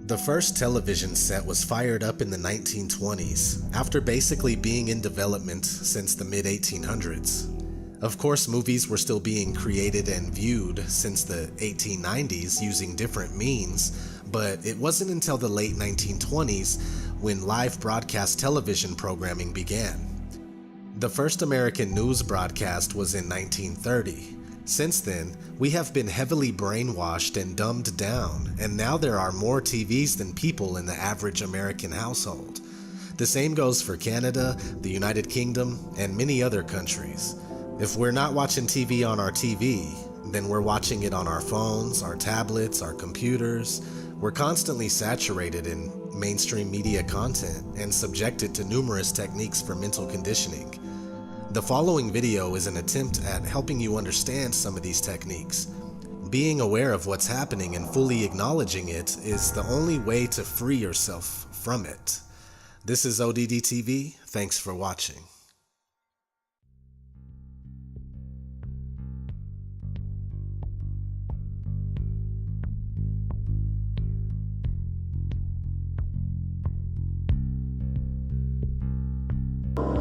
The first television set was fired up in the 1920s, after basically being in development since the mid-1800s. Of course, movies were still being created and viewed since the 1890s using different means, but it wasn't until the late 1920s when live broadcast television programming began. The first American news broadcast was in 1930. Since then, we have been heavily brainwashed and dumbed down, and now there are more TVs than people in the average American household. The same goes for Canada, the United Kingdom, and many other countries. If we're not watching TV on our TV, then we're watching it on our phones, our tablets, our computers. We're constantly saturated in mainstream media content and subjected to numerous techniques for mental conditioning. The following video is an attempt at helping you understand some of these techniques. Being aware of what's happening and fully acknowledging it is the only way to free yourself from it. This is ODD TV. Thanks for watching.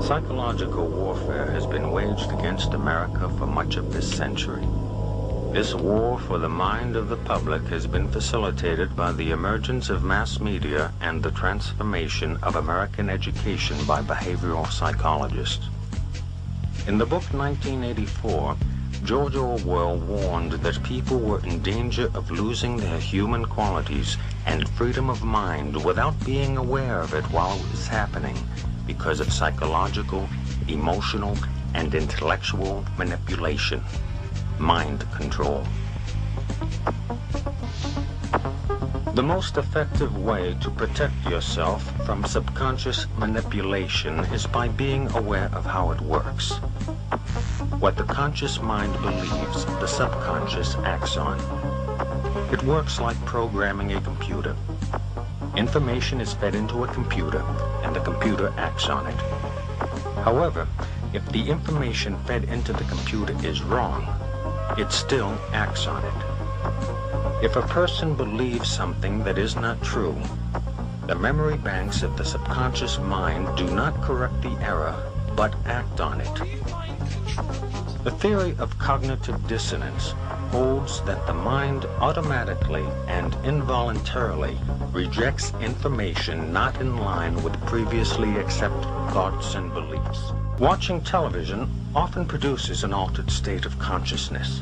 Psychological warfare has been waged against America for much of this century. This war for the mind of the public has been facilitated by the emergence of mass media and the transformation of American education by behavioral psychologists. In the book 1984, George Orwell warned that people were in danger of losing their human qualities and freedom of mind without being aware of it while it was happening, because of psychological, emotional, and intellectual manipulation, mind control. The most effective way to protect yourself from subconscious manipulation is by being aware of how it works. What the conscious mind believes, the subconscious acts on. It works like programming a computer. Information is fed into a computer, and the computer acts on it. However, if the information fed into the computer is wrong, it still acts on it. If a person believes something that is not true, the memory banks of the subconscious mind do not correct the error, but act on it. The theory of cognitive dissonance holds that the mind automatically and involuntarily rejects information not in line with previously accepted thoughts and beliefs. Watching television often produces an altered state of consciousness.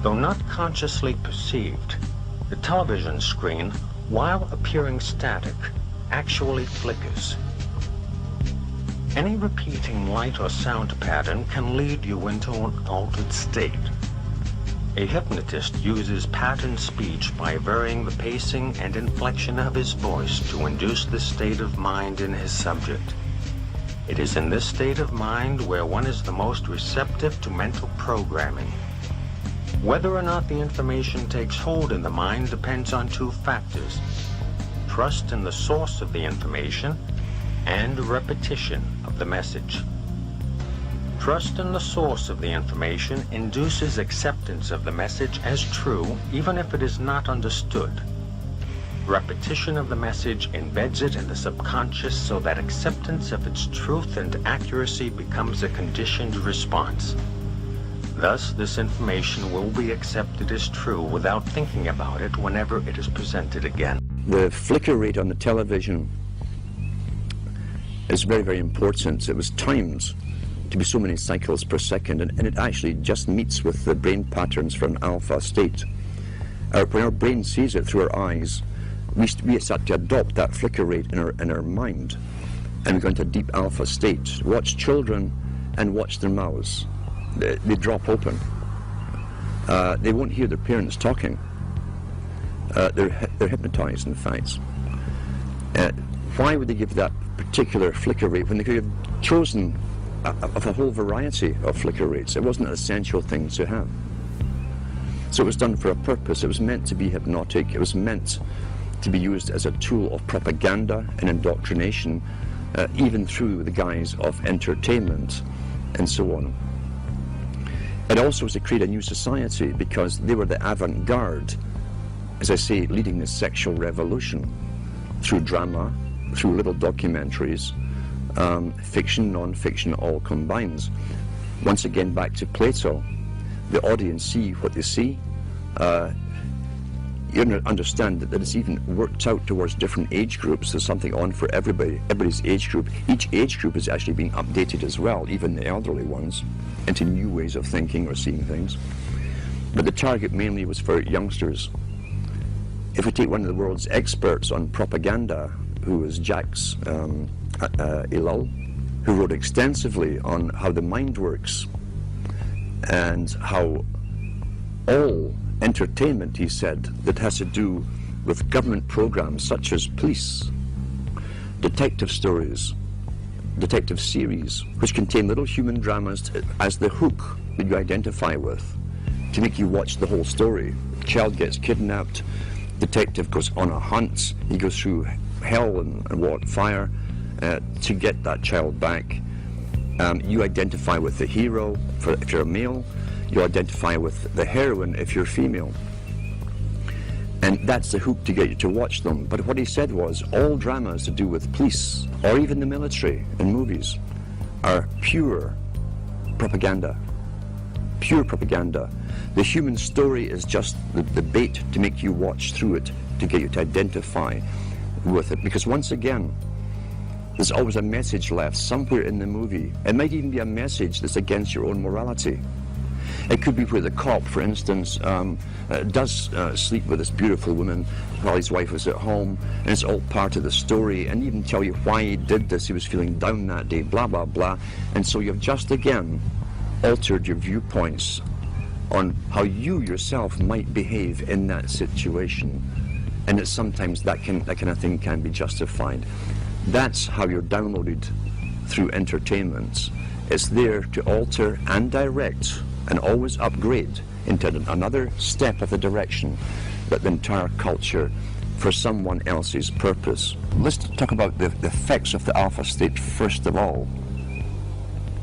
Though not consciously perceived, the television screen, while appearing static, actually flickers. Any repeating light or sound pattern can lead you into an altered state. A hypnotist uses pattern speech by varying the pacing and inflection of his voice to induce this state of mind in his subject. It is in this state of mind where one is the most receptive to mental programming. Whether or not the information takes hold in the mind depends on two factors: trust in the source of the information and repetition of the message. Trust in the source of the information induces acceptance of the message as true, even if it is not understood. Repetition of the message embeds it in the subconscious so that acceptance of its truth and accuracy becomes a conditioned response. Thus, this information will be accepted as true without thinking about it whenever it is presented again. The flicker rate on the television is very, very important. It was timed to be so many cycles per second, and it actually just meets with the brain patterns for an alpha state. When our brain sees it through our eyes, we start to adopt that flicker rate in our mind, and we go into a deep alpha state. Watch children and watch their mouths. They drop open. They won't hear their parents talking. They're hypnotized, in fact. Why would they give that particular flicker rate when they could have chosen of a whole variety of flicker rates? It wasn't an essential thing to have. So it was done for a purpose. It was meant to be hypnotic. It was meant to be used as a tool of propaganda and indoctrination, even through the guise of entertainment and so on. It also was to create a new society because they were the avant-garde as I say, leading the sexual revolution through drama, through little documentaries, fiction, non-fiction, all combines. Once again, back to Plato, the audience see what they see. You understand that it's even worked out towards different age groups. There's something on for everybody, everybody's age group. Each age group is actually being updated as well, even the elderly ones, into new ways of thinking or seeing things. But the target mainly was for youngsters. If we take one of the world's experts on propaganda, who was Jacques Ellul, who wrote extensively on how the mind works and how all entertainment, he said, that has to do with government programs such as police, detective stories, detective series, which contain little human dramas as the hook that you identify with, to make you watch the whole story. Child gets kidnapped, detective goes on a hunt, he goes through hell and fire to get that child back. You identify with the hero if you're a male, you identify with the heroine if you're female. And that's the hook to get you to watch them. But what he said was, all dramas to do with police, or even the military in movies, are pure propaganda. Pure propaganda. The human story is just the bait to make you watch through it, to get you to identify with it. Because once again, there's always a message left somewhere in the movie. It might even be a message that's against your own morality. It could be where the cop, for instance, does sleep with this beautiful woman while his wife was at home, and it's all part of the story, and even tell you why he did this. He was feeling down that day, blah, blah, blah. And so you've just again altered your viewpoints on how you yourself might behave in that situation. And that sometimes that kind of thing can be justified. That's how you're downloaded through entertainment. It's there to alter and direct and always upgrade into another step of the direction that the entire culture for someone else's purpose. Let's talk about the effects of the alpha state first of all.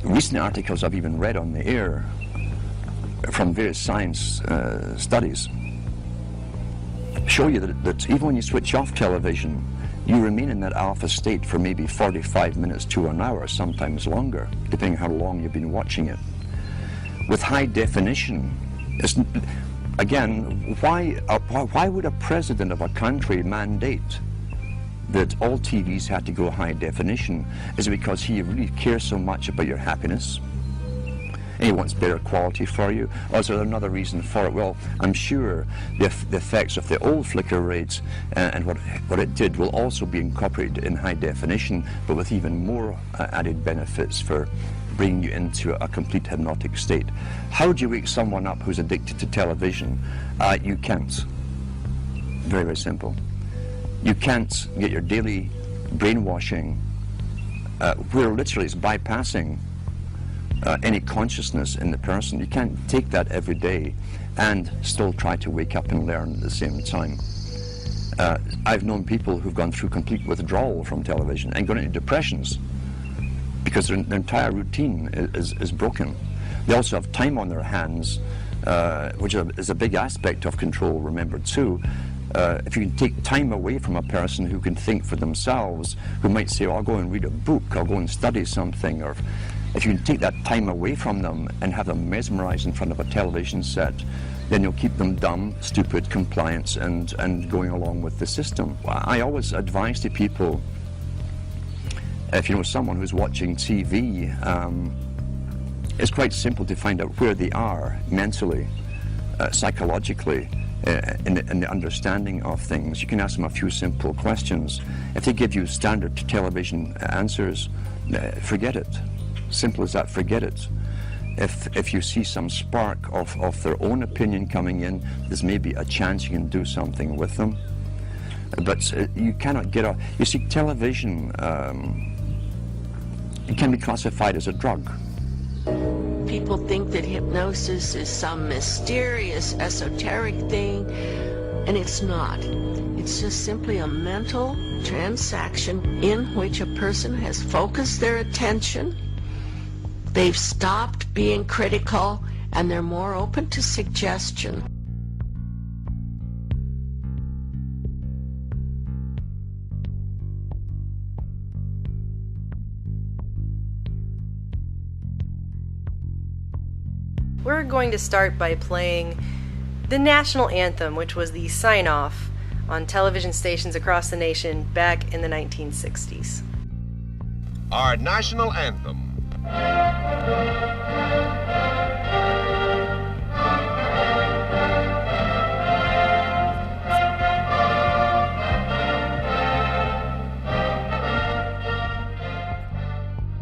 Recent articles I've even read on the air from various science studies show you that even when you switch off television, you remain in that alpha state for maybe 45 minutes to an hour, sometimes longer, depending how long you've been watching it. With high definition, again, why would a president of a country mandate that all TVs had to go high definition? Is it because he really cares so much about your happiness? And he wants better quality for you? Or is there another reason for it? Well, I'm sure the effects of the old flicker rates and what it did will also be incorporated in high definition, but with even more added benefits for bringing you into a complete hypnotic state. How do you wake someone up who's addicted to television? You can't. Very, very simple. You can't get your daily brainwashing, where literally it's bypassing any consciousness in the person. You can't take that every day and still try to wake up and learn at the same time. I've known people who've gone through complete withdrawal from television and gone into depressions because their entire routine is broken. They also have time on their hands, which is a big aspect of control, remember too. If you can take time away from a person who can think for themselves, who might say, oh, I'll go and read a book, I'll go and study something, or if you can take that time away from them and have them mesmerized in front of a television set, then you'll keep them dumb, stupid, compliant, and going along with the system. I always advise to people, if you know someone who's watching TV, it's quite simple to find out where they are mentally, psychologically, in the understanding of things. You can ask them a few simple questions. If they give you standard television answers, forget it. Simple as that, forget it. If you see some spark of their own opinion coming in, there's maybe a chance you can do something with them. But you cannot get off. You see, television, it can be classified as a drug. People think that hypnosis is some mysterious, esoteric thing, and it's not. It's just simply a mental transaction in which a person has focused their attention, they've stopped being critical, and they're more open to suggestion. We're going to start by playing the national anthem, which was the sign-off on television stations across the nation back in the 1960s. Our national anthem.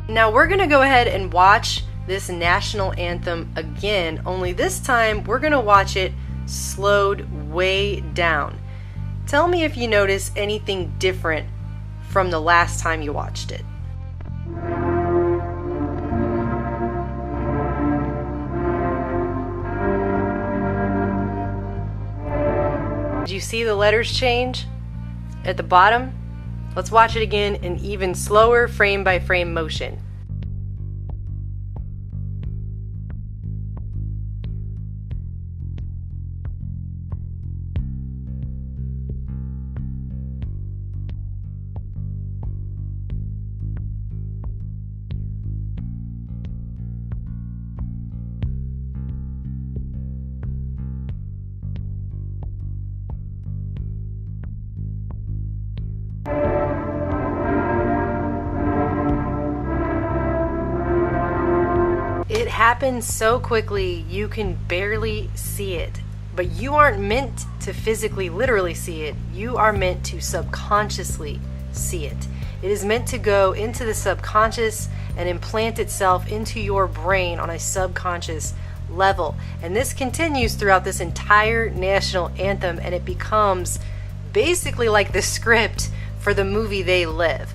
Now we're going to go ahead and watch this national anthem again, only this time we're going to watch it slowed way down. Tell me if you notice anything different from the last time you watched it. Did you see the letters change at the bottom? Let's watch it again in even slower frame by frame motion. It happens so quickly you can barely see it, but you aren't meant to physically, literally see it. You are meant to subconsciously see it. It is meant to go into the subconscious and implant itself into your brain on a subconscious level. And this continues throughout this entire national anthem, and it becomes basically like the script for the movie They Live.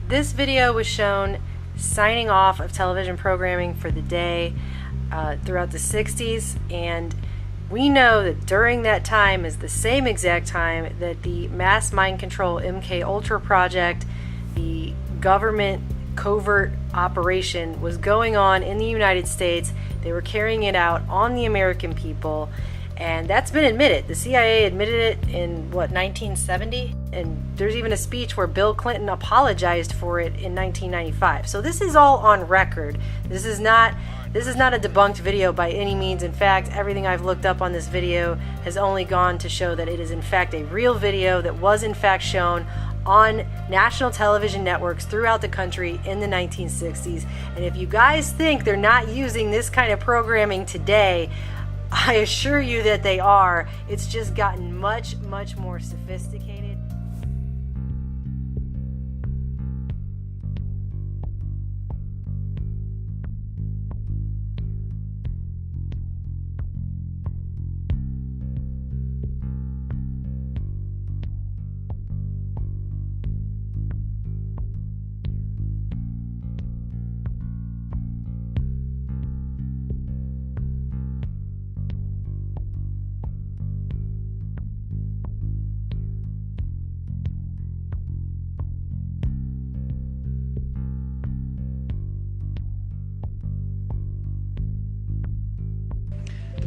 This video was shown signing off of television programming for the day throughout the 60s, and we know that during that time is the same exact time that the mass mind control MK Ultra project, the government covert operation, was going on in the United States. They were carrying it out on the American people, and that's been admitted. The CIA admitted it in, 1970? And there's even a speech where Bill Clinton apologized for it in 1995. So this is all on record. This is not a debunked video by any means. In fact, everything I've looked up on this video has only gone to show that it is in fact a real video that was in fact shown on national television networks throughout the country in the 1960s. And if you guys think they're not using this kind of programming today, I assure you that they are. It's just gotten much, much more sophisticated.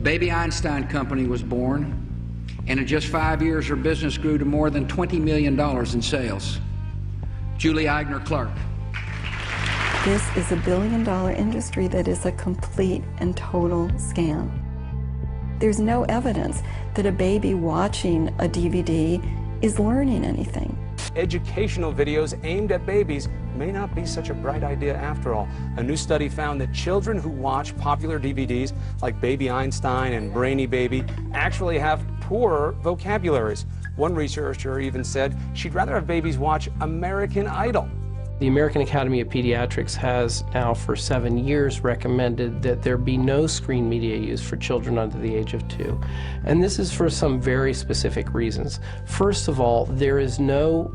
Baby Einstein Company was born, and in just 5 years, her business grew to more than $20 million in sales. Julie Eigner Clark. This is a billion-dollar industry that is a complete and total scam. There's no evidence that a baby watching a DVD is learning anything. Educational videos aimed at babies may not be such a bright idea after all. A new study found that children who watch popular DVDs like Baby Einstein and Brainy Baby actually have poorer vocabularies. One researcher even said she'd rather have babies watch American Idol. The American Academy of Pediatrics has now for 7 years recommended that there be no screen media use for children under the age of 2. And this is for some very specific reasons. First of all, there is no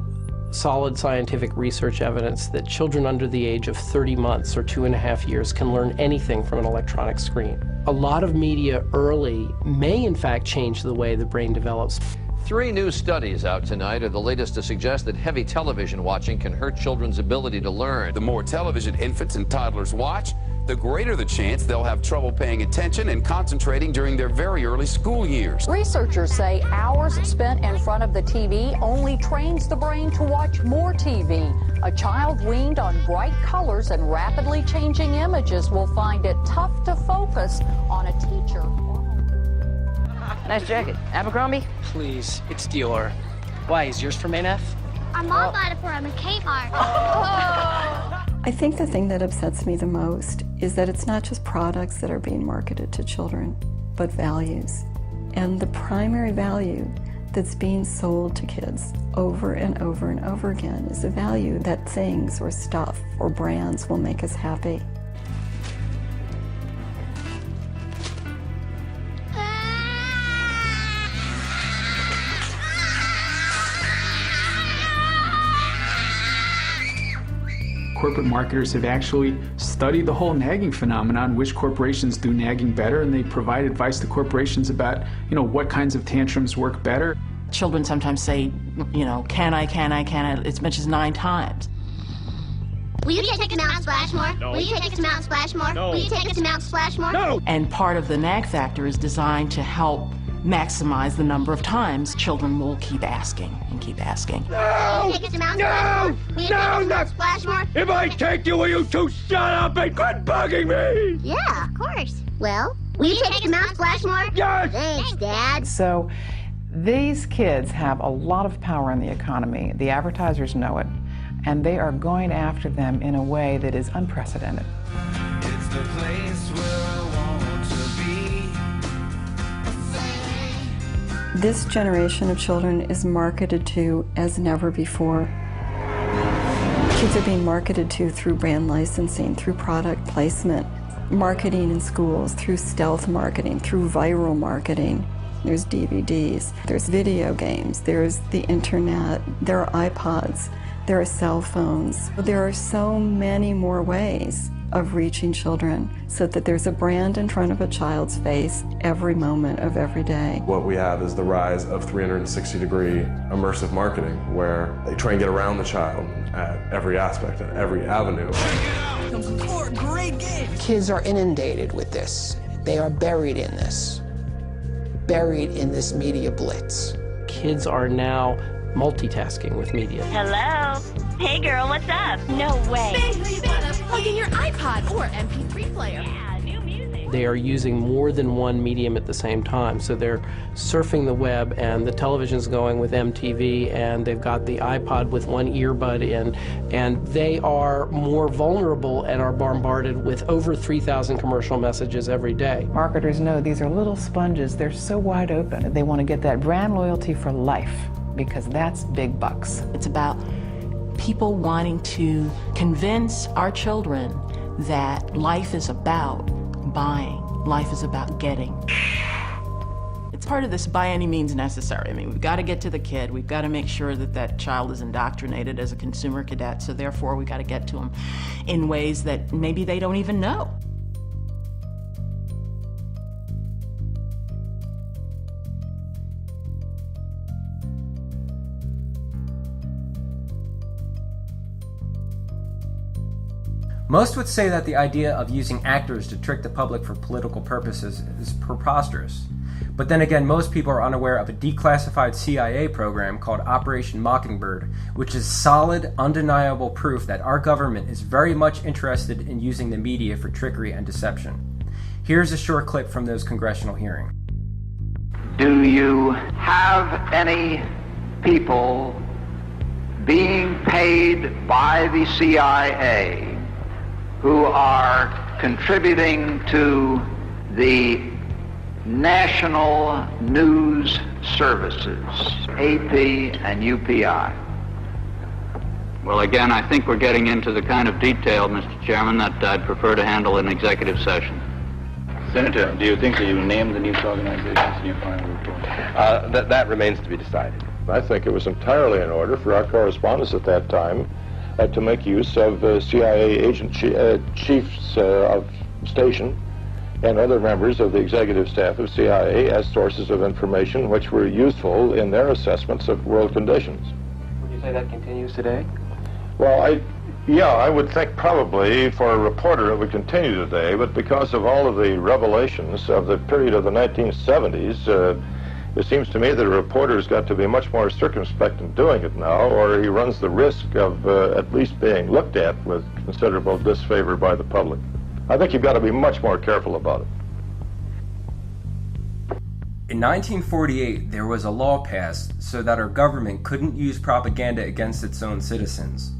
solid scientific research evidence that children under the age of 30 months or 2.5 years can learn anything from an electronic screen. A lot of media early may in fact change the way the brain develops. 3 new studies out tonight are the latest to suggest that heavy television watching can hurt children's ability to learn. The more television infants and toddlers watch, the greater the chance they'll have trouble paying attention and concentrating during their very early school years. Researchers say hours spent in front of the TV only trains the brain to watch more TV. A child weaned on bright colors and rapidly changing images will find it tough to focus on a teacher. Nice jacket. Abercrombie? Please, it's Dior. Why, is yours from ANF? Our mom bought it for him at Kmart. Oh. I think the thing that upsets me the most is that it's not just products that are being marketed to children, but values. And the primary value that's being sold to kids over and over and over again is the value that things or stuff or brands will make us happy. Corporate marketers have actually studied the whole nagging phenomenon, which corporations do nagging better, and they provide advice to corporations about, what kinds of tantrums work better. Children sometimes say, can I, as much as 9 times. Will you take us to Mount Splashmore? No. Will you take us to Mount Splashmore? No. Will you take us to Mount Splashmore? No. And part of the nag factor is designed to help maximize the number of times children will keep asking and keep asking. No! Will you take us to Mount Splashmore? Will you take us to Mount Splashmore? If I take you, will you two shut up and quit bugging me? Yeah, of course. Well, will you take us to Mount Splashmore? Yes! Thanks, Dad. So these kids have a lot of power in the economy. The advertisers know it, and they are going after them in a way that is unprecedented. It's the place where I want to be. This generation of children is marketed to as never before. Kids are being marketed to through brand licensing, through product placement, marketing in schools, through stealth marketing, through viral marketing. There's DVDs, there's video games, there's the internet, there are iPods, there are cell phones. There are so many more ways of reaching children so that there's a brand in front of a child's face every moment of every day. What we have is the rise of 360-degree immersive marketing, where they try and get around the child at every aspect, at every avenue. Great game. Kids are inundated with this. They are buried in this media blitz. Kids are now multitasking with media. Hello? Hey girl, what's up? No way. Basically, you gotta plug in your iPod or MP3 player. Yeah, new music. they are using more than one medium at the same time. So they're surfing the web, and the television's going with MTV, and they've got the iPod with one earbud in, and they are more vulnerable and are bombarded with over 3,000 commercial messages every day. Marketers know these are little sponges. They're so wide open. They want to get that brand loyalty for life, because that's big bucks. It's about people wanting to convince our children that life is about buying, life is about getting. It's part of this by any means necessary. I mean, we've got to get to the kid. We've got to make sure that that child is indoctrinated as a consumer cadet, so therefore we've got to get to them in ways that maybe they don't even know. Most would say that the idea of using actors to trick the public for political purposes is preposterous. But then again, most people are unaware of a declassified CIA program called Operation Mockingbird, which is solid, undeniable proof that our government is very much interested in using the media for trickery and deception. Here's a short clip from those congressional hearings. Do you have any people being paid by the CIA who are contributing to the national news services, AP and UPI? Well, again, I think we're getting into the kind of detail, Mr. Chairman, that I'd prefer to handle in executive session. Senator, do you think that you named the news organizations in your final report? That remains to be decided. I think it was entirely in order for our correspondents at that time to make use of CIA agent chiefs of station and other members of the executive staff of CIA as sources of information which were useful in their assessments of world conditions. Would you say that continues today? Well, I would think probably for a reporter it would continue today, but because of all of the revelations of the period of the 1970s, it seems to me that a reporter's got to be much more circumspect in doing it now, or he runs the risk of at least being looked at with considerable disfavor by the public. I think you've got to be much more careful about it. In 1948, there was a law passed so that our government couldn't use propaganda against its own citizens.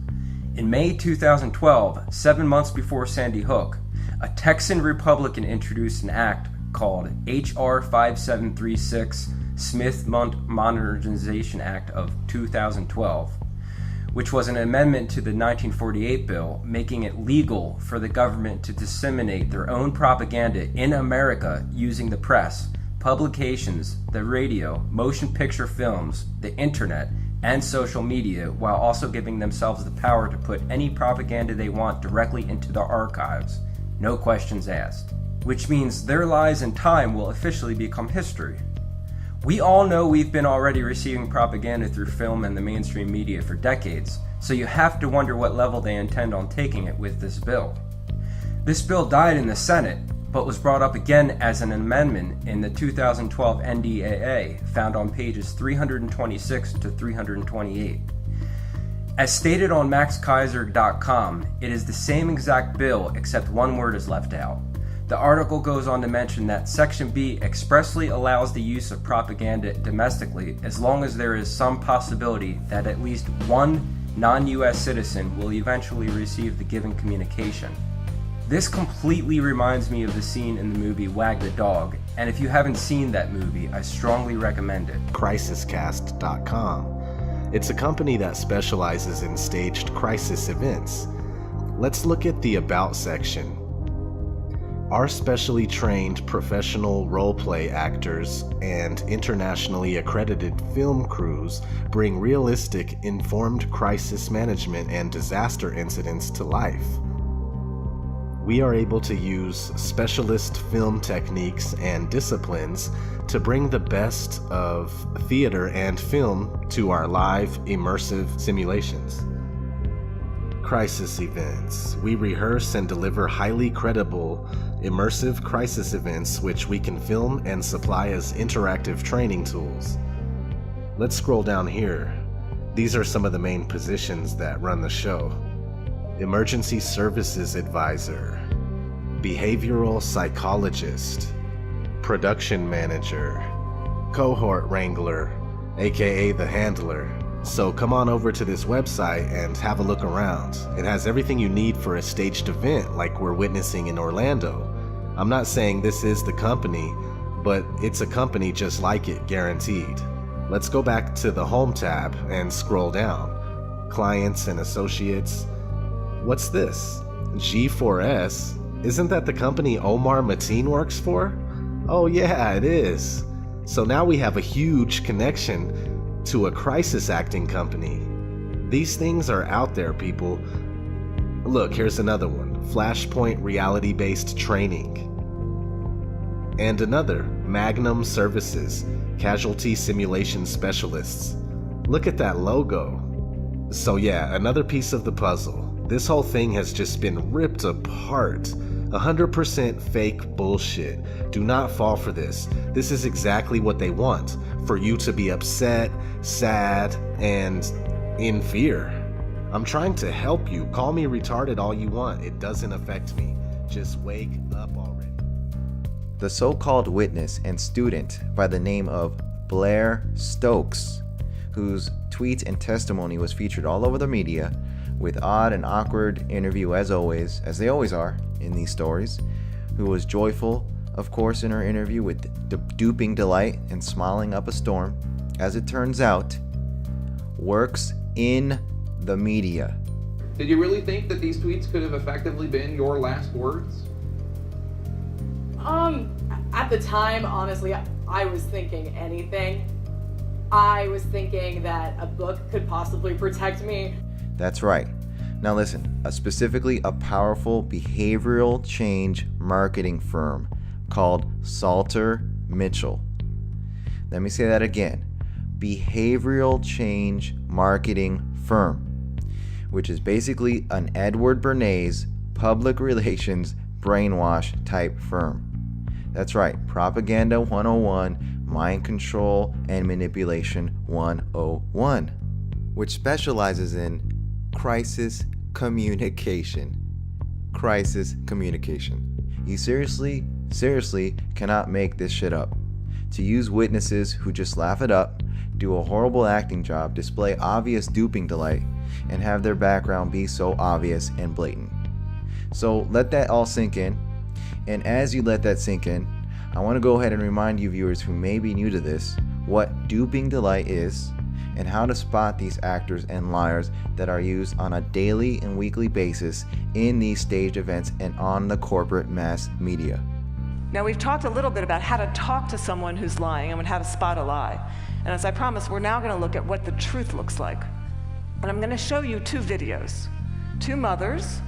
In May 2012, 7 months before Sandy Hook, a Texan Republican introduced an act called H.R. 5736 Smith Modernization Act of 2012, which was an amendment to the 1948 bill, making it legal for the government to disseminate their own propaganda in America using the press, publications, the radio, motion picture films, the internet, and social media, while also giving themselves the power to put any propaganda they want directly into their archives, no questions asked. Which means their lies and time will officially become history. We all know we've been already receiving propaganda through film and the mainstream media for decades, so you have to wonder what level they intend on taking it with this bill. This bill died in the Senate, but was brought up again as an amendment in the 2012 NDAA, found on pages 326 to 328. As stated on maxkaiser.com, it is the same exact bill except one word is left out. The article goes on to mention that Section B expressly allows the use of propaganda domestically as long as there is some possibility that at least one non-US citizen will eventually receive the given communication. This completely reminds me of the scene in the movie Wag the Dog, and if you haven't seen that movie, I strongly recommend it. Crisiscast.com. It's a company that specializes in staged crisis events. Let's look at the About section. Our specially trained professional role-play actors and internationally accredited film crews bring realistic, informed crisis management and disaster incidents to life. We are able to use specialist film techniques and disciplines to bring the best of theater and film to our live, immersive simulations. Crisis events. We rehearse and deliver highly credible, immersive crisis events which we can film and supply as interactive training tools. Let's scroll down here. These are some of the main positions that run the show. Emergency Services Advisor, behavioral psychologist, production manager, cohort wrangler, aka the handler. So come on over to this website and have a look around. It has everything you need for a staged event like we're witnessing in Orlando. I'm not saying this is the company, but it's a company just like it, guaranteed. Let's go back to the Home tab and scroll down. Clients and associates. What's this? G4S? Isn't that the company Omar Mateen works for? Oh yeah, it is. So now we have a huge connection to a crisis acting company. These things are out there, people. Look, here's another one. Flashpoint reality-based training. And another, Magnum Services, casualty simulation specialists. Look at that logo. So yeah, another piece of the puzzle. This whole thing has just been ripped apart. 100% fake bullshit. Do not fall for this. This is exactly what they want. For you to be upset, sad, and in fear. I'm trying to help you. Call me retarded all you want. It doesn't affect me. Just wake up already. The so-called witness and student by the name of Blair Stokes, whose tweets and testimony was featured all over the media, with odd and awkward interview as always, as they always are in these stories, who was joyful, of course, in her interview with duping delight and smiling up a storm, as it turns out, works in the media. Did you really think that these tweets could have effectively been your last words? At the time, honestly, I was thinking anything. I was thinking that a book could possibly protect me. That's right. Now listen, specifically a powerful behavioral change marketing firm called Salter Mitchell. Let me say that again. Behavioral change marketing firm, which is basically an Edward Bernays public relations brainwash type firm. That's right, Propaganda 101, Mind Control and Manipulation 101, which specializes in crisis communication. Crisis communication. You seriously cannot make this shit up. To use witnesses who just laugh it up, do a horrible acting job, display obvious duping delight, and have their background be so obvious and blatant. So let that all sink in. And as you let that sink in, I want to go ahead and remind you viewers who may be new to this what duping delight is and how to spot these actors and liars that are used on a daily and weekly basis in these staged events and on the corporate mass media. Now, we've talked a little bit about how to talk to someone who's lying and how to spot a lie. And as I promised, we're now going to look at what the truth looks like. And I'm going to show you two videos. Two mothers.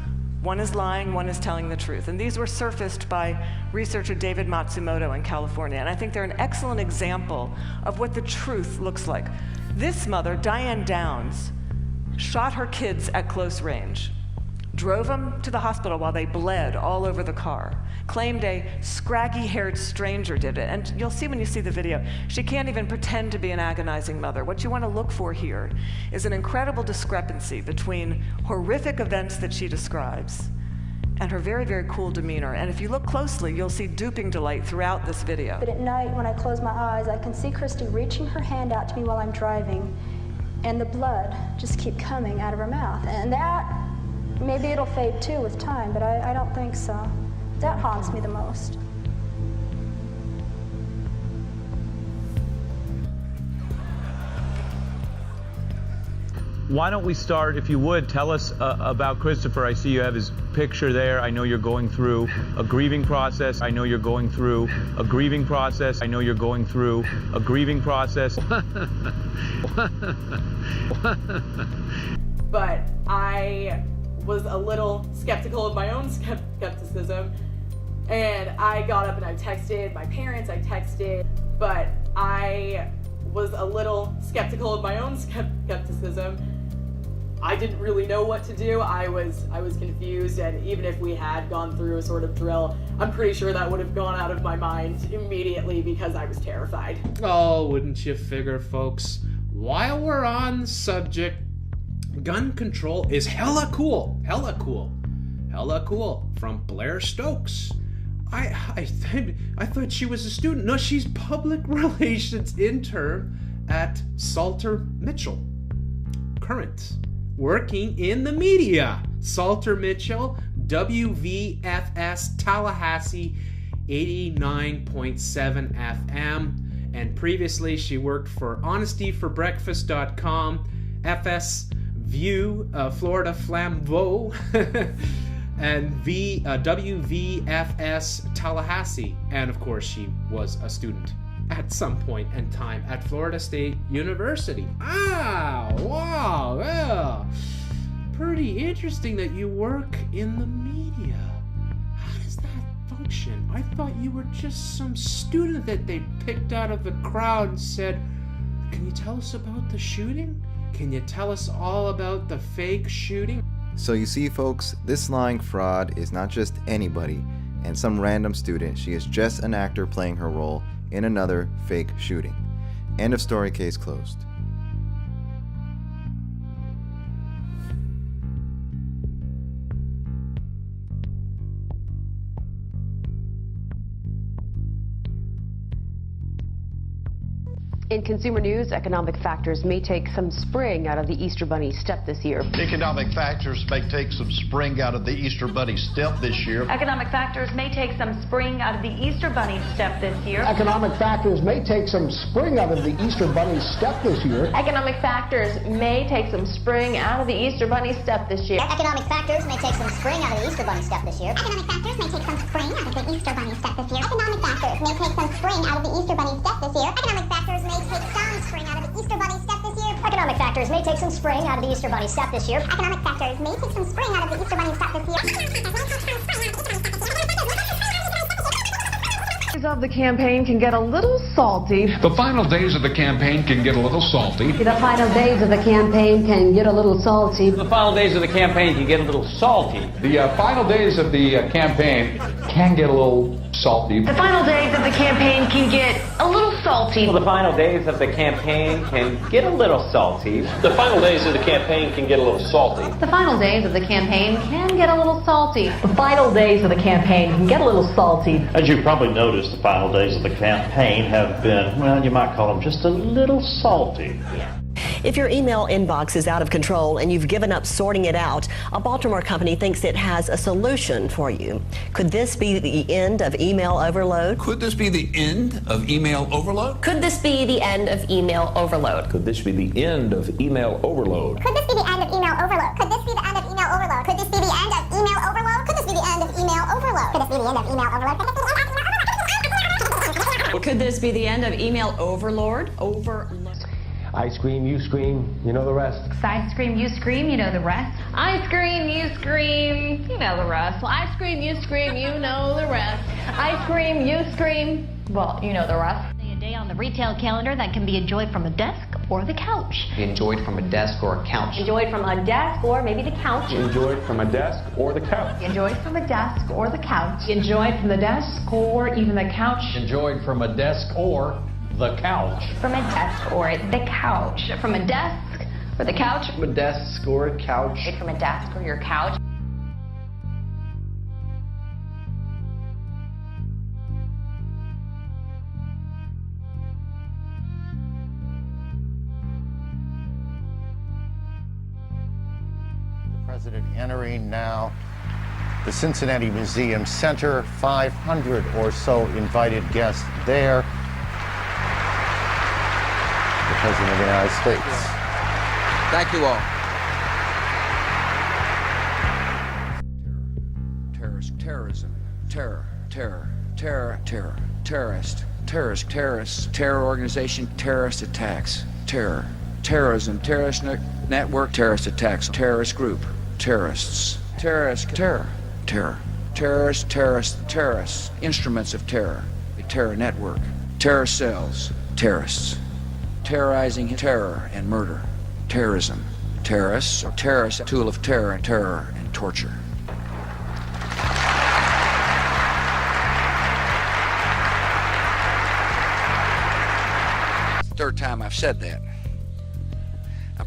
One is lying, one is telling the truth. And these were surfaced by researcher David Matsumoto in California. And I think they're an excellent example of what the truth looks like. This mother, Diane Downs, shot her kids at close range, drove them to the hospital while they bled all over the car, claimed a scraggy-haired stranger did it. And you'll see when you see the video, she can't even pretend to be an agonizing mother. What you want to look for here is an incredible discrepancy between horrific events that she describes and her very, very cool demeanor. And if you look closely, you'll see duping delight throughout this video. But at night, when I close my eyes, I can see Christy reaching her hand out to me while I'm driving, and the blood just keep coming out of her mouth. And that, maybe it'll fade too with time, but I don't think so. That haunts me the most. Why don't we start, if you would, tell us about Christopher. I see you have his picture there. I know you're going through a grieving process. I know you're going through a grieving process. I know you're going through a grieving process. But I was a little skeptical of my own skepticism. And I got up and I texted my parents, but I was a little skeptical of my own skepticism. I didn't really know what to do. I was confused, and even if we had gone through a sort of drill, I'm pretty sure that would have gone out of my mind immediately because I was terrified. Oh, wouldn't you figure, folks? While we're on the subject, gun control is hella cool. Hella cool. From Blair Stokes. I thought she was a student. No, she's public relations intern at Salter Mitchell. Current. Working in the media. Salter Mitchell, WVFS Tallahassee, 89.7 FM. And previously she worked for honestyforbreakfast.com, FS View, Florida Flambeau, and WVFS Tallahassee. And of course she was a student at some point in time at Florida State University. Wow, yeah. Pretty interesting that you work in the media. How does that function? I thought you were just some student that they picked out of the crowd and said, can you tell us about the shooting? Can you tell us all about the fake shooting? So you see, folks, this lying fraud is not just anybody and some random student. She is just an actor playing her role in another fake shooting. End of story, case closed. In consumer news, economic factors may take some spring out of the Easter Bunny step this year. Economic factors may take some spring out of the Easter Bunny step this year. Economic factors may take some spring out of the Easter Bunny step this year. Economic factors may take some spring out of the Easter Bunny step this year. Economic factors may take some spring out of the Easter Bunny step this year. Economic factors may take some spring out of the Easter Bunny step this year. Economic factors may take some spring out of the Easter Bunny step this year. Economic factors may take some spring out of the Easter Bunny step this year. Economic factors may take some spring out of the Easter Bunny step this year. Economic factors may take some spring out of the Easter Bunny step this year. Economic factors may take some spring out of the Easter Bunny step this year. Of the campaign can get a little salty. The final days of the campaign can get a little salty. The final days of the campaign can get a little salty. The final days of the campaign can get a little salty. The final days of the campaign can get a little salty. The final days of the campaign can get a little salty. The final days of the campaign can get a little salty. The final days of the campaign can get a little salty. The final days of the campaign can get a little salty. The final days of the campaign can get a little salty. As you probably noticed, the final days of the campaign have been, well, you might call them just a little salty. If your email inbox is out of control and you've given up sorting it out, a Baltimore company thinks it has a solution for you. Could this be the end of email overload? Could this be the end of email overload? Could this be the end of email overload? Could this be the end of email overload? Could this be the end of email overload? Could this be the end of email overload? Could this be the end of email overload? Could this be the end of email overload? Could this be the end of email overload? Could this be the end of email overload? I scream, you scream, you know the rest. I scream, you scream, you know the rest. I scream, you scream, you know the rest. Well, I scream, you scream, you know the rest. I scream, you scream, well, you know the rest. A day on the retail calendar that can be enjoyed from a desk or the couch. Enjoyed from a desk or a couch. Enjoyed from a desk or maybe the couch. Enjoyed from a desk or the couch. Enjoyed from a desk or the couch. Enjoyed from the desk or even the couch. Enjoyed from a desk or the couch. From a desk or the couch. From a desk or the couch. From a desk or a couch. From a desk or your couch. The president entering now the Cincinnati Museum Center. 500 or so invited guests there. The President of the United States. Thank you all. Terrorism, terrorists, terror organization, terrorist attacks, terrorism, terrorist network, terrorist attacks, terrorist group, terrorists, terrorists, instruments of terror, a terror network, terror cells, terrorists. Terrorizing terror and murder. Terrorism. Terrorists, or terrorists, a tool of terror and torture. Third time I've said that. I'm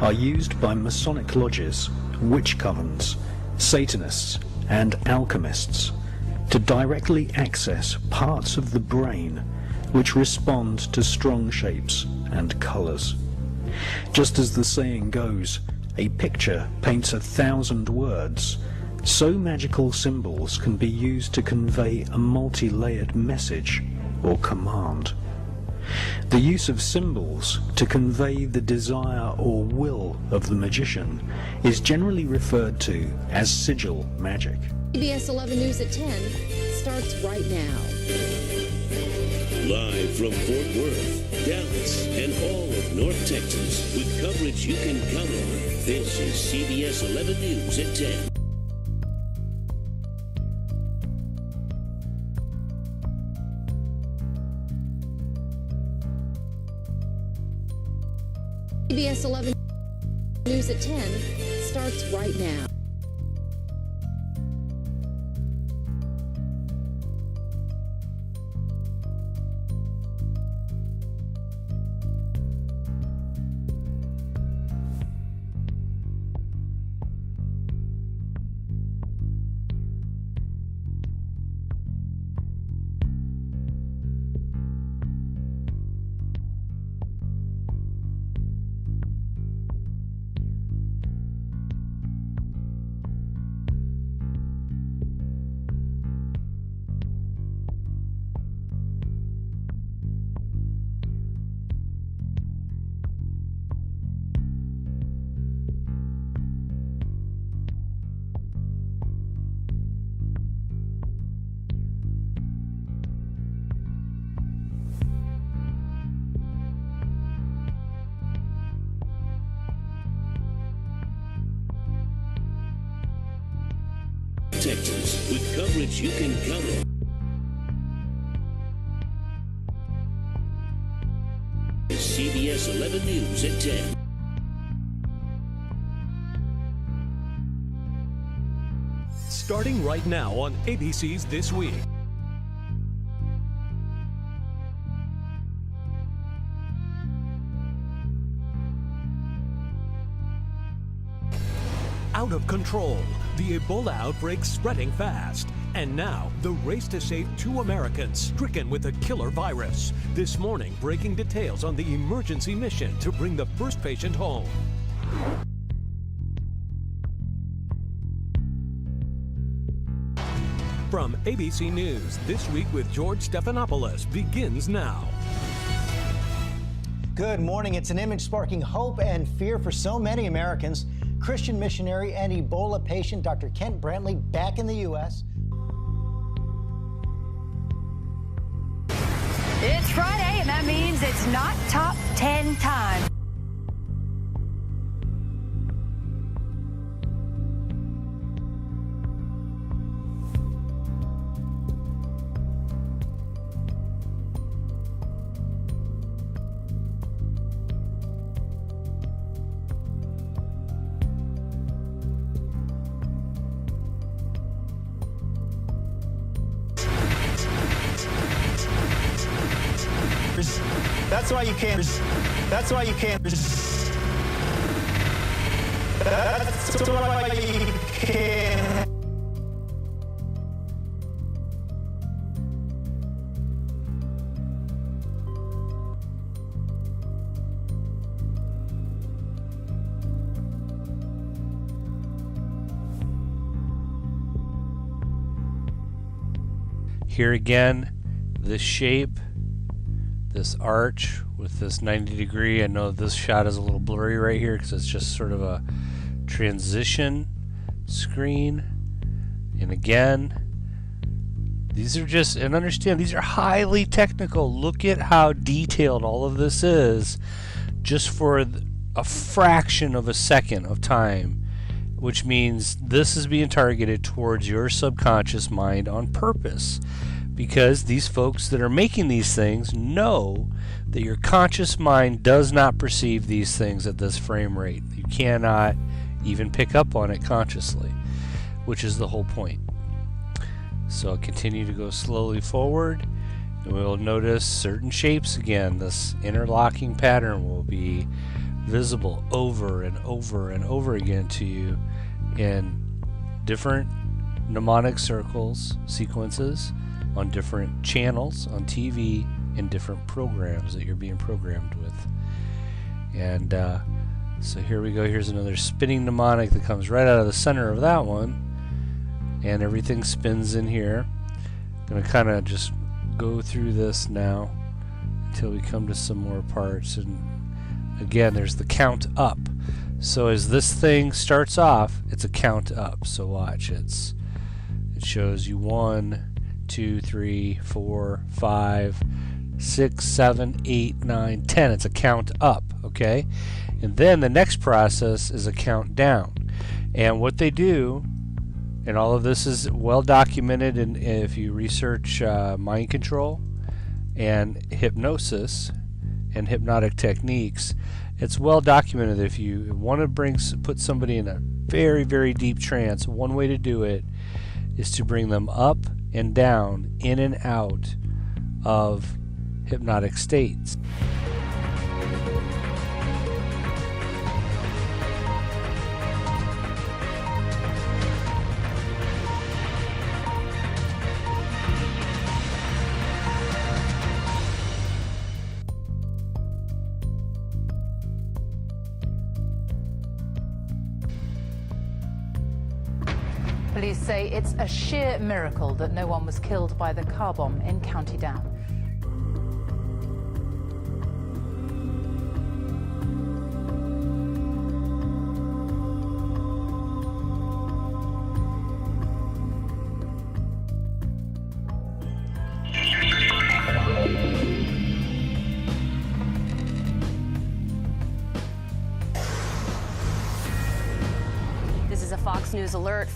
are used by Masonic lodges, witch covens, Satanists, and alchemists to directly access parts of the brain which respond to strong shapes and colors. Just as the saying goes, a picture paints 1,000 words, so magical symbols can be used to convey a multi-layered message or command. The use of symbols to convey the desire or will of the magician is generally referred to as sigil magic. CBS 11 News at 10 starts right now. Live from Fort Worth, Dallas, and all of North Texas, with coverage you can count on, this is CBS 11 News at 10. CBS 11 News at 10 starts right now. Texas, with coverage you can count on. CBS 11 News at 10. Starting right now on ABC's This Week. Out of control, the Ebola outbreak spreading fast. And now, the race to save 2 Americans stricken with a killer virus. This morning, breaking details on the emergency mission to bring the first patient home. From ABC News, This Week with George Stephanopoulos begins now. Good morning. It's an image sparking hope and fear for so many Americans. Christian missionary and Ebola patient Dr. Kent Brantley back in the U.S. It's Friday, and that means it's not top 10 time. That's why you can't. That's why you can't. That's why you can't. Here again, this shape, this arch with this 90 degree. I know this shot is a little blurry right here because it's just sort of a transition screen. And again, these are just, and understand, these are highly technical. Look at how detailed all of this is just for a fraction of a second of time, which means this is being targeted towards your subconscious mind on purpose, because these folks that are making these things know that your conscious mind does not perceive these things at this frame rate. You cannot even pick up on it consciously, which is the whole point. So I'll continue to go slowly forward, and we'll notice certain shapes again. This interlocking pattern will be visible over and over and over again to you in different mnemonic circles, sequences, on different channels, on TV, in different programs that you're being programmed with. And so here we go. Here's another spinning mnemonic that comes right out of the center of that one. And everything spins in here. I'm going to kind of just go through this now until we come to some more parts. And again, there's the count up. So as this thing starts off, it's a count up. So watch, it shows you 1, 2, 3, 4, 5, 6, 7, 8, 9, 10. It's a count up, okay? And then the next process is a count down. And what they do, and all of this is well documented, and if you research mind control and hypnosis and hypnotic techniques, it's well documented that if you want to put somebody in a very, very deep trance, one way to do it is to bring them up and down, in and out of hypnotic states. Police say it's a sheer miracle that no one was killed by the car bomb in County Down. This is a Fox News alert.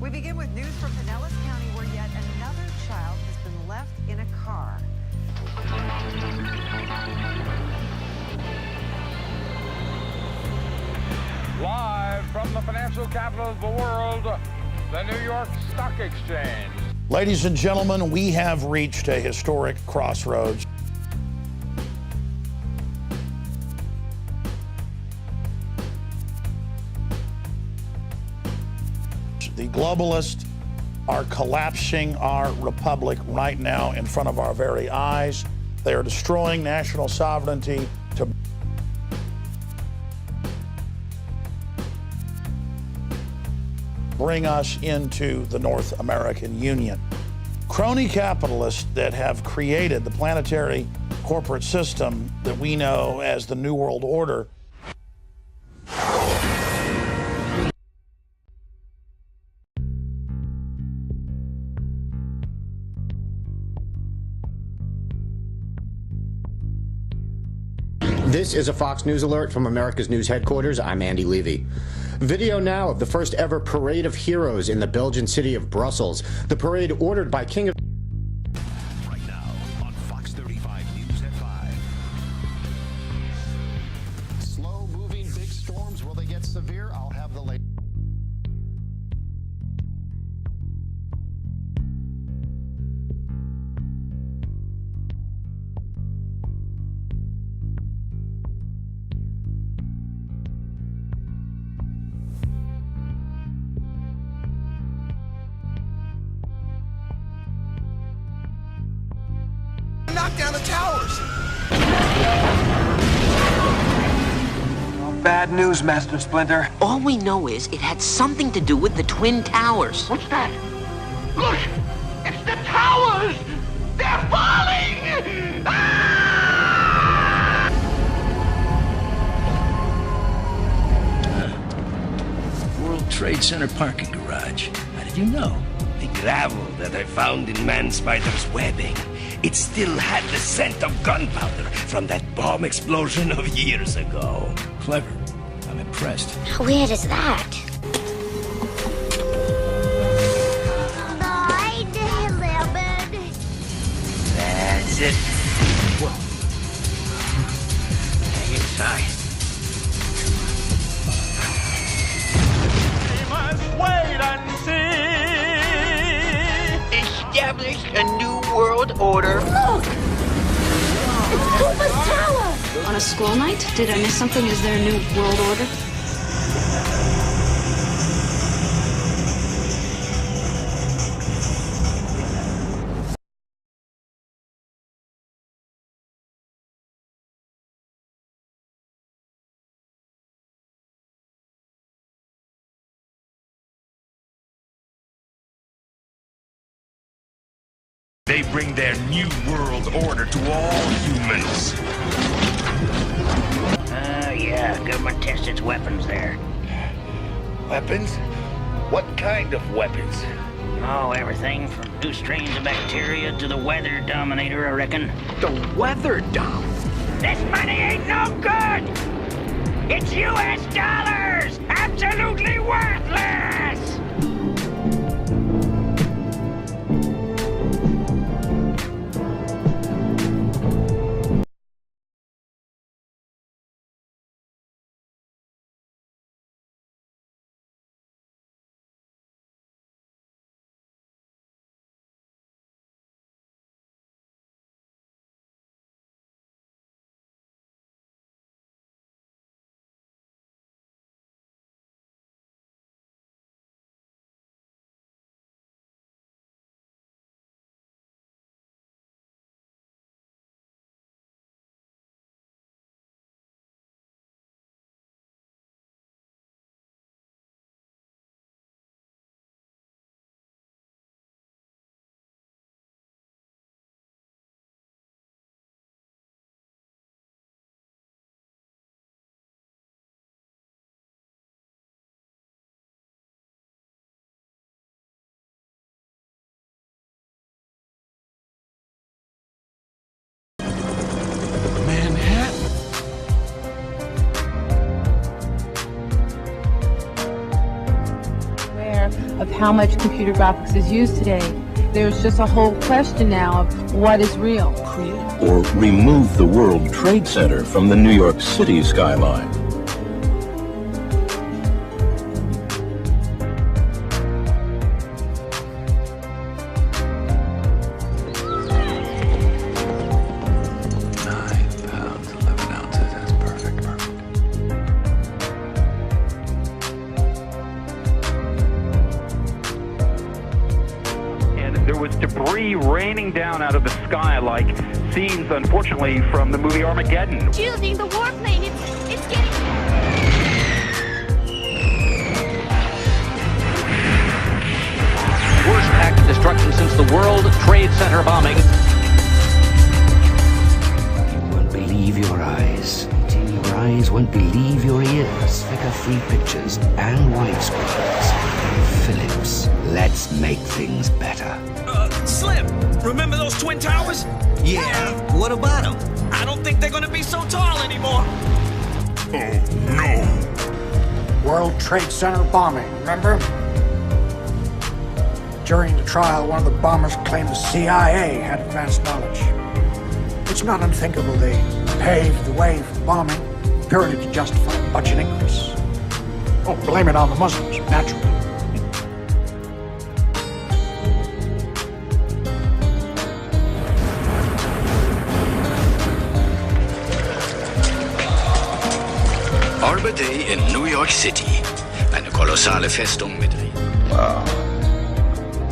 We begin with news from Pinellas County, where yet another child has been left in a car. Live from the financial capital of the world, the New York Stock Exchange. Ladies and gentlemen, we have reached a historic crossroads. The globalists are collapsing our republic right now in front of our very eyes. They are destroying national sovereignty to bring us into the North American Union. Crony capitalists that have created the planetary corporate system that we know as the New World Order . This is a Fox News alert from America's News headquarters. I'm Andy Levy. Video now of the first ever Parade of Heroes in the Belgian city of Brussels. The parade ordered by King of... Right now on Fox 35 News at 5. Slow-moving big storms, will they get severe? I'll have the latest. Knock down the towers! Bad news, Master Splinter. All we know is it had something to do with the Twin Towers. What's that? Look! It's the towers! They're falling! World Trade Center parking garage. How did you know? The gravel that I found in Man Spider's webbing. It still had the scent of gunpowder from that bomb explosion of years ago. Clever. I'm impressed. How weird is that? it. Whoa. Hang in tight. We must wait and see. Establish a new world order. Look! It's Koopa's tower! On a school night? Did I miss something? Is there a new world order? They bring their new world order to all humans. Yeah, government tests its weapons there. Weapons? What kind of weapons? Oh, everything from new strains of bacteria to the weather dominator, I reckon. The weather dom? This money ain't no good! It's US dollars! Absolutely worthless! Of how much computer graphics is used today. There's just a whole question now of what is real. Or remove the World Trade Center from the New York City skyline. Raining down out of the sky like scenes, unfortunately, from the movie Armageddon. Shielding the warplane, it's getting... Worst act of destruction since the World Trade Center bombing. You won't believe your eyes. Your eyes won't believe your ears. Flicker-free pictures and widescreens. Philips, let's make things better. Slim, remember those Twin Towers? Yeah, what about them? I don't think they're gonna be so tall anymore. Oh, no. World Trade Center bombing, remember? During the trial, one of the bombers claimed the CIA had advanced knowledge. It's not unthinkable they paved the way for bombing, purely to justify a budget increase. Oh, blame it on the Muslims, naturally. Arbor Day in New York City. Eine kolossale Festung mit... Wow.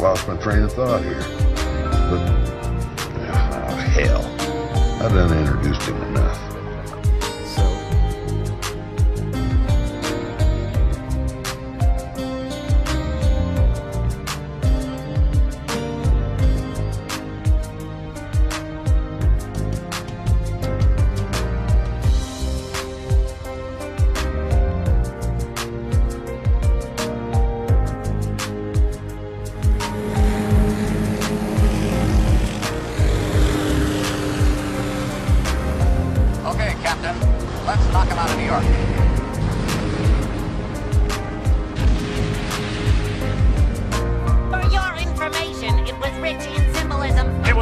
Lost my train of thought here. But... oh, hell. I done introduced him enough.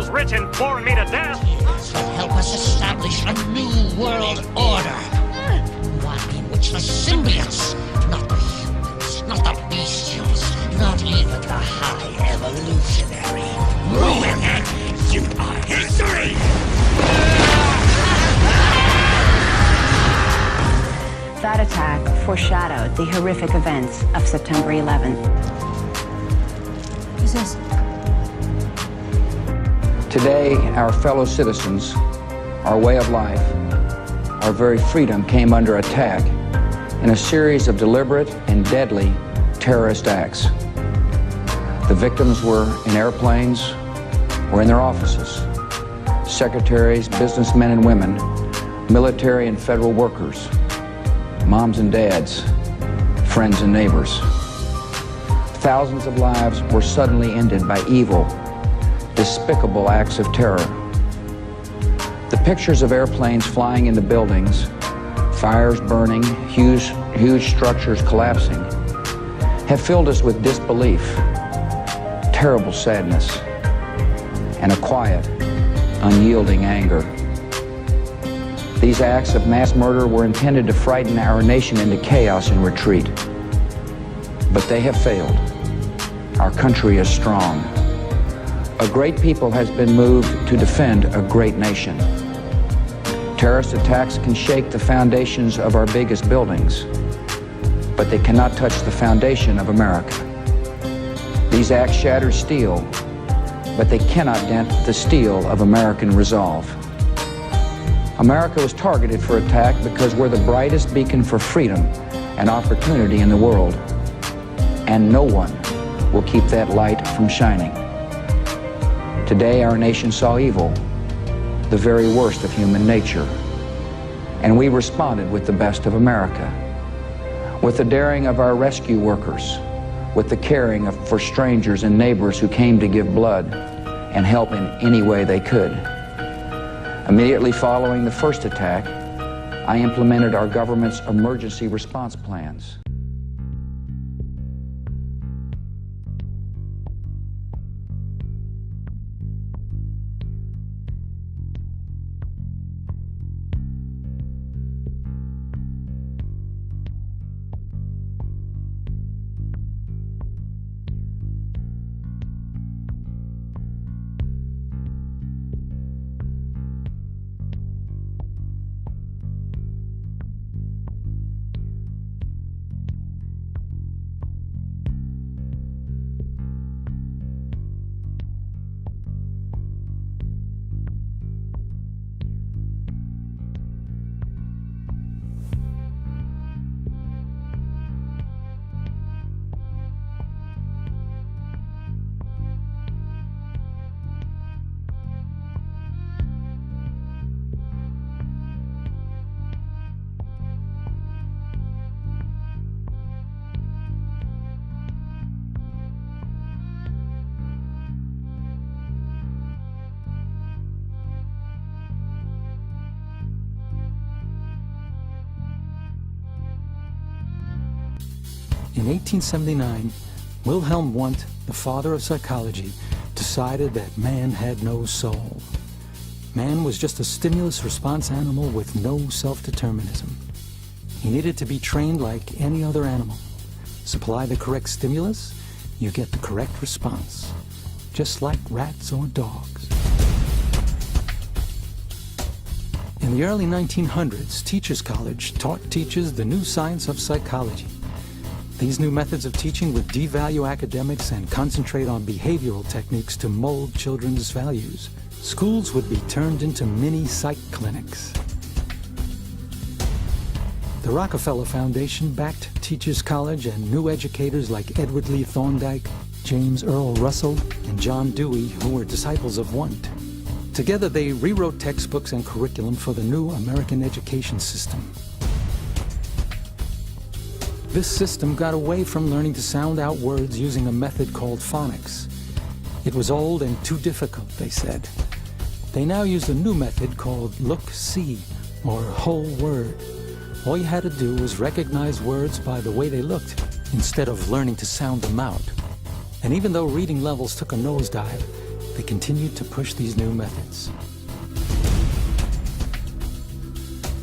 those rich and boring me to death. Will help us establish a new world order. One in which the symbiotes, not the humans, not the bestials, not even the high evolutionary, ruin and you are history! That attack foreshadowed the horrific events of September 11th. Who's this? Today, our fellow citizens, our way of life, our very freedom came under attack in a series of deliberate and deadly terrorist acts. The victims were in airplanes or in their offices. Secretaries, businessmen and women, military and federal workers, moms and dads, friends and neighbors. Thousands of lives were suddenly ended by evil, despicable acts of terror. The pictures of airplanes flying into buildings, fires burning, huge structures collapsing, have filled us with disbelief, terrible sadness, and a quiet, unyielding anger. These acts of mass murder were intended to frighten our nation into chaos and retreat. But they have failed. Our country is strong. A great people has been moved to defend a great nation. Terrorist attacks can shake the foundations of our biggest buildings, but they cannot touch the foundation of America. These acts shatter steel, but they cannot dent the steel of American resolve. America was targeted for attack because we're the brightest beacon for freedom and opportunity in the world, and no one will keep that light from shining. Today, our nation saw evil, the very worst of human nature, and we responded with the best of America, with the daring of our rescue workers, with the caring for strangers and neighbors who came to give blood and help in any way they could. Immediately following the first attack, I implemented our government's emergency response plans. In 1879, Wilhelm Wundt, the father of psychology, decided that man had no soul. Man was just a stimulus-response animal with no self-determinism. He needed to be trained like any other animal. Supply the correct stimulus, you get the correct response, just like rats or dogs. In the early 1900s, Teachers College taught teachers the new science of psychology. These new methods of teaching would devalue academics and concentrate on behavioral techniques to mold children's values. Schools would be turned into mini psych clinics. The Rockefeller Foundation backed Teachers College and new educators like Edward Lee Thorndike, James Earl Russell, and John Dewey, who were disciples of Wundt. Together they rewrote textbooks and curriculum for the new American education system. This system got away from learning to sound out words using a method called phonics. It was old and too difficult, they said. They now used a new method called look-see, or whole word. All you had to do was recognize words by the way they looked, instead of learning to sound them out. And even though reading levels took a nosedive, they continued to push these new methods.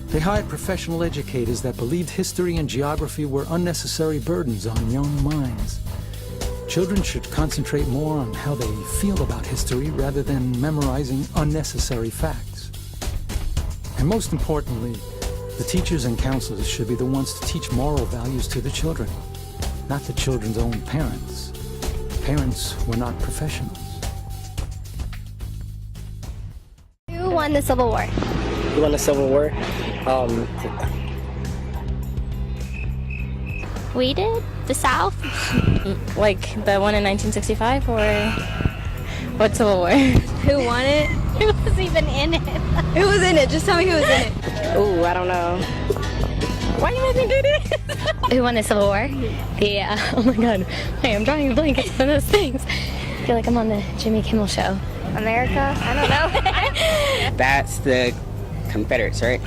They hired professional educators that believed history and geography were unnecessary burdens on young minds. Children should concentrate more on how they feel about history rather than memorizing unnecessary facts. And most importantly, the teachers and counselors should be the ones to teach moral values to the children, not the children's own parents. Parents were not professionals. Who won the Civil War? Who won the Civil War? We did? The South? Like the one in 1965, or what Civil War? Who won it? Who was even in it? Who was in it? Just tell me who was in it. Ooh, I don't know. Why do you make me do this? Who won the Civil War? Yeah. Oh my God. Hey, I'm drawing a blank. It's one of those things. I feel like I'm on the Jimmy Kimmel Show. America? I don't know. That's the Confederates, right?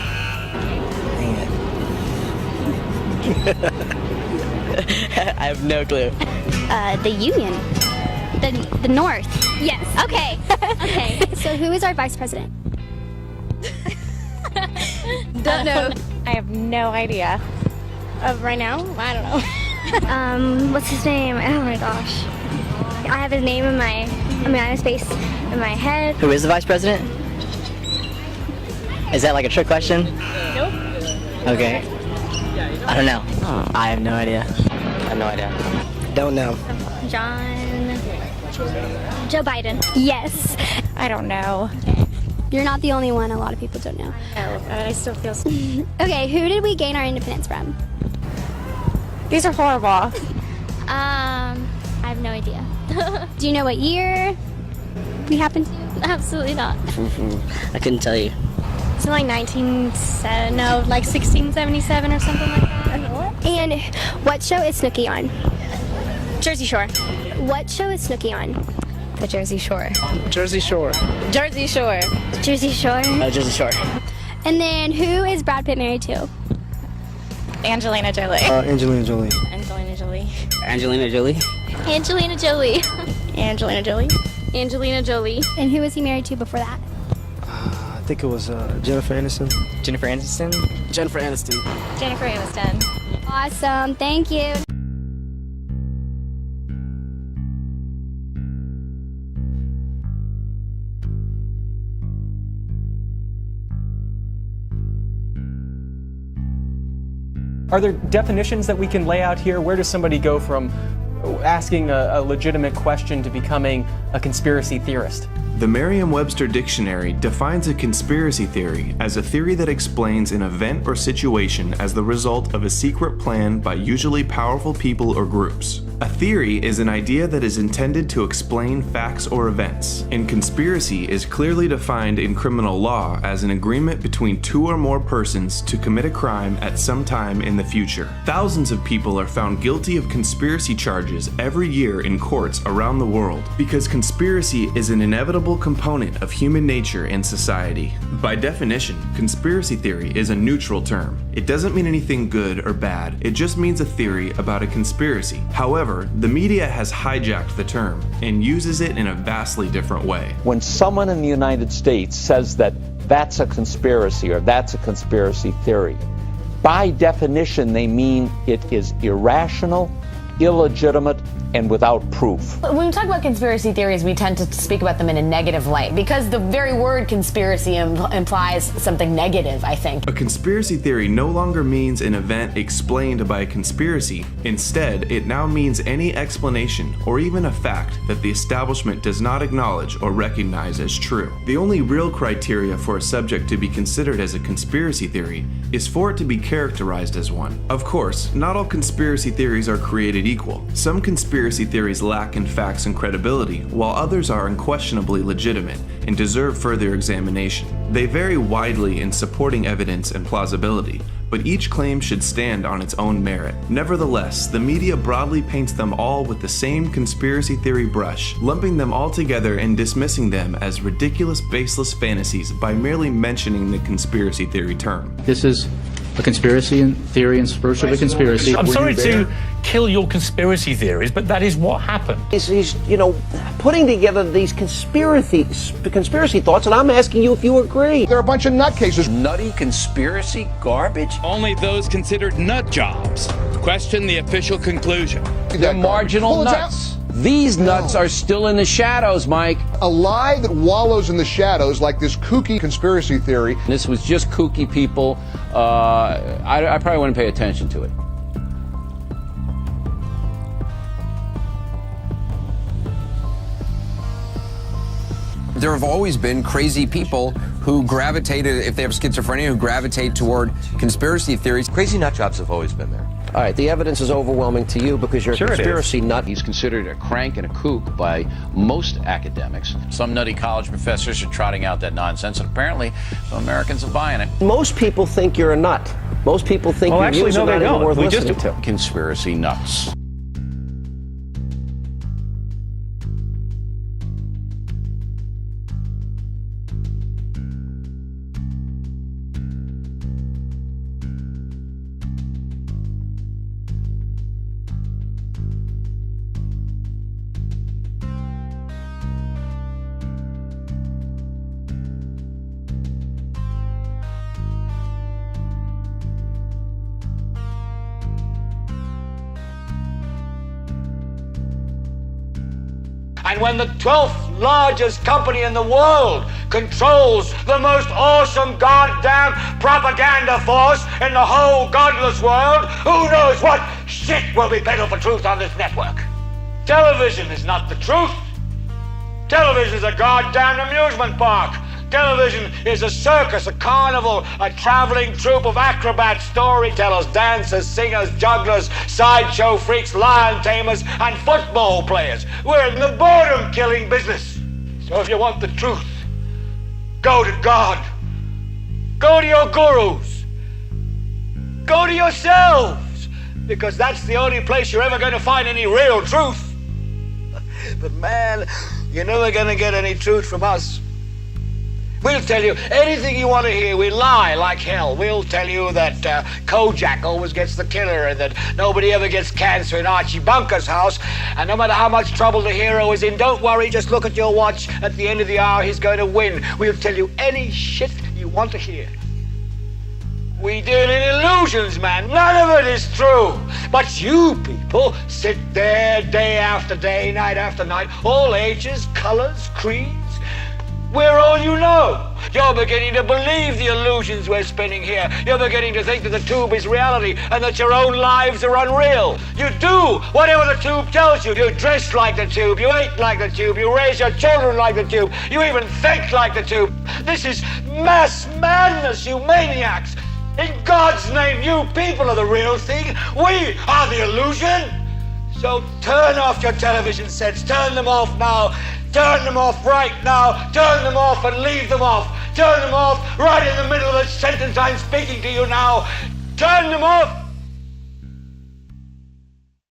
I have no clue. The Union. The North. Yes. Okay. Okay. So who is our vice president? Don't know. I have no idea. Right now? I don't know. What's his name? Oh my gosh. I have his name in my space in my head. Who is the vice president? Is that like a trick question? Nope. Okay. I don't know. I have no idea. I have no idea. Don't know. Joe Biden. Yes. I don't know. You're not the only one. A lot of people don't know. No, I still feel. Okay, who did we gain our independence from? These are horrible. I have no idea. Do you know what year we happened to? Absolutely not. I couldn't tell you. So like 1677 or something like that. And what show is Snooki on? Jersey Shore. What show is Snooki on? The Jersey Shore. Jersey Shore. Jersey Shore. Jersey Shore. Jersey Shore. And then who is Brad Pitt married to? Angelina Jolie. Angelina Jolie. Angelina Jolie. Angelina Jolie. Angelina Jolie. Angelina Jolie. Angelina Jolie. And who was he married to before that? I think it was Jennifer Aniston. Jennifer Aniston? Jennifer Aniston. Jennifer Aniston. Awesome. Thank you. Are there definitions that we can lay out here? Where does somebody go from asking a legitimate question to becoming a conspiracy theorist? The Merriam-Webster Dictionary defines a conspiracy theory as a theory that explains an event or situation as the result of a secret plan by usually powerful people or groups. A theory is an idea that is intended to explain facts or events, and conspiracy is clearly defined in criminal law as an agreement between two or more persons to commit a crime at some time in the future. Thousands of people are found guilty of conspiracy charges every year in courts around the world because conspiracy is an inevitable component of human nature and society. By definition, conspiracy theory is a neutral term. It doesn't mean anything good or bad, it just means a theory about a conspiracy. However, the media has hijacked the term and uses it in a vastly different way. When someone in the United States says that that's a conspiracy or that's a conspiracy theory, by definition they mean it is irrational, illegitimate, and without proof. When we talk about conspiracy theories, we tend to speak about them in a negative light because the very word conspiracy implies something negative, I think. A conspiracy theory no longer means an event explained by a conspiracy. Instead, it now means any explanation or even a fact that the establishment does not acknowledge or recognize as true. The only real criteria for a subject to be considered as a conspiracy theory is for it to be characterized as one. Of course, not all conspiracy theories are created equal. Some conspiracy theories lack in facts and credibility, while others are unquestionably legitimate and deserve further examination. They vary widely in supporting evidence and plausibility, but each claim should stand on its own merit. Nevertheless, the media broadly paints them all with the same conspiracy theory brush, lumping them all together and dismissing them as ridiculous, baseless fantasies by merely mentioning the conspiracy theory term. This is a conspiracy theory in pursuit of a conspiracy. I'm sorry to kill your conspiracy theories, but that is what happened. He's putting together these conspiracy thoughts, and I'm asking you if you agree. They're a bunch of nutcases. Nutty conspiracy garbage? Only those considered nut jobs question the official conclusion. They're marginal nuts. These nuts are still in the shadows, Mike. A lie that wallows in the shadows like this kooky conspiracy theory. This was just kooky people. I probably wouldn't pay attention to it. There have always been crazy people who gravitated, if they have schizophrenia, who gravitate toward conspiracy theories. Crazy nut jobs have always been there. All right, the evidence is overwhelming to you because you're a conspiracy nut. He's considered a crank and a kook by most academics. Some nutty college professors are trotting out that nonsense, and apparently some Americans are buying it. Most people think you're a nut. Most people think your views are not even worth listening to. Conspiracy nuts. And when the 12th largest company in the world controls the most awesome goddamn propaganda force in the whole godless world, who knows what shit will be peddled for truth on this network? Television is not the truth. Television is a goddamn amusement park. Television is a circus, a carnival, a traveling troupe of acrobats, storytellers, dancers, singers, jugglers, sideshow freaks, lion tamers, and football players. We're in the boredom-killing business. So if you want the truth, go to God. Go to your gurus. Go to yourselves. Because that's the only place you're ever going to find any real truth. But man, you're never going to get any truth from us. We'll tell you anything you want to hear. We lie like hell. We'll tell you that Kojak always gets the killer and that nobody ever gets cancer in Archie Bunker's house. And no matter how much trouble the hero is in, don't worry, just look at your watch. At the end of the hour, he's going to win. We'll tell you any shit you want to hear. We deal in illusions, man. None of it is true. But you people sit there day after day, night after night, all ages, colors, creeds. We're all you know. You're beginning to believe the illusions we're spinning here. You're beginning to think that the tube is reality and that your own lives are unreal. You do whatever the tube tells you. You dress like the tube. You eat like the tube. You raise your children like the tube. You even think like the tube. This is mass madness, you maniacs. In God's name, you people are the real thing. We are the illusion. So turn off your television sets. Turn them off now. Turn them off right now. Turn them off and leave them off. Turn them off right in the middle of the sentence I'm speaking to you now. Turn them off.